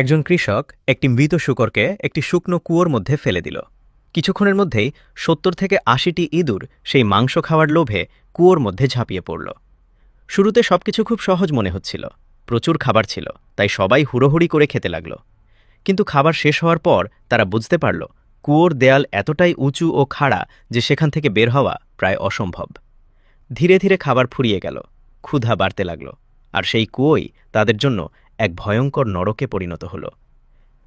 একজন কৃষক একটি মৃত শূকরকে একটি শুকনো কুয়োর মধ্যে ফেলে দিল। কিছুক্ষণের মধ্যেই ৭০ থেকে ৮০টি ইঁদুর সেই মাংস খাওয়ার লোভে কুয়োর মধ্যে ঝাঁপিয়ে পড়ল। শুরুতে সবকিছু খুব সহজ মনে হচ্ছিল, প্রচুর খাবার ছিল, তাই সবাই হুড়োহুড়ি করে খেতে লাগল। কিন্তু খাবার শেষ হওয়ার পর তারা বুঝতে পারল কুয়োর দেয়াল এতটাই উঁচু ও খাড়া যে সেখান থেকে বের হওয়া প্রায় অসম্ভব। ধীরে ধীরে খাবার ফুরিয়ে গেল, ক্ষুধা বাড়তে লাগল, আর সেই কুয়োই তাদের জন্য এক ভয়ঙ্কর নরকে পরিণত হল।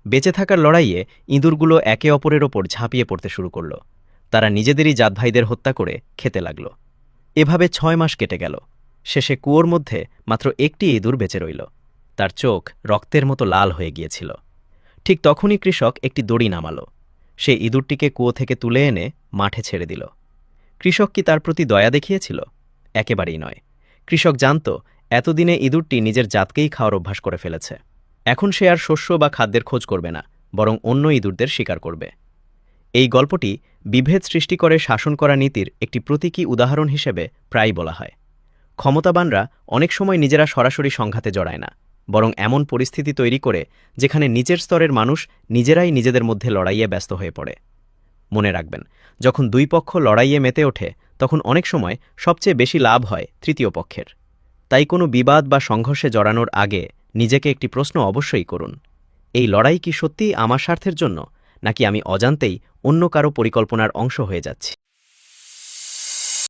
বেঁচে থাকার লড়াইয়ে ইঁদুরগুলো একে অপরের ওপর ঝাঁপিয়ে পড়তে শুরু করল। তারা নিজেদেরই জাতভাইদের হত্যা করে খেতে লাগল। এভাবে ৬ মাস কেটে গেল। শেষে কুয়োর মধ্যে মাত্র একটি ইঁদুর বেঁচে রইল। তার চোখ রক্তের মতো লাল হয়ে গিয়েছিল। ঠিক তখনই কৃষক একটি দড়ি নামাল। সে ইঁদুরটিকে কুয়ো থেকে তুলে এনে মাঠে ছেড়ে দিল। কৃষক কি তার প্রতি দয়া দেখিয়েছিল? একেবারেই নয়। কৃষক জানত এতদিনে ইঁদুরটি নিজের জাতকেই খাওয়ার অভ্যাস করে ফেলেছে। এখন সে আর শস্য বা খাদ্যের খোঁজ করবে না, বরং অন্য ইঁদুরদের শিকার করবে। এই গল্পটি বিভেদ সৃষ্টি করে শাসন করা নীতির একটি প্রতীকী উদাহরণ হিসেবে প্রায়ই বলা হয়। ক্ষমতাবানরা অনেক সময় নিজেরা সরাসরি সংঘাতে জড়ায় না, বরং এমন পরিস্থিতি তৈরি করে যেখানে নিচের স্তরের মানুষ নিজেরাই নিজেদের মধ্যে লড়াইয়ে ব্যস্ত হয়ে পড়ে। মনে রাখবেন, যখন দুই পক্ষ লড়াইয়ে মেতে ওঠে তখন অনেক সময় সবচেয়ে বেশি লাভ হয় তৃতীয় পক্ষের। তাই কোনো বিবাদ বা সংঘর্ষে জড়ানোর আগে নিজেকে একটি প্রশ্ন অবশ্যই করুন। এই লড়াই কি সত্যিই আমার স্বার্থের জন্য, নাকি আমি অজান্তেই অন্য কারো পরিকল্পনার অংশ হয়ে যাচ্ছি?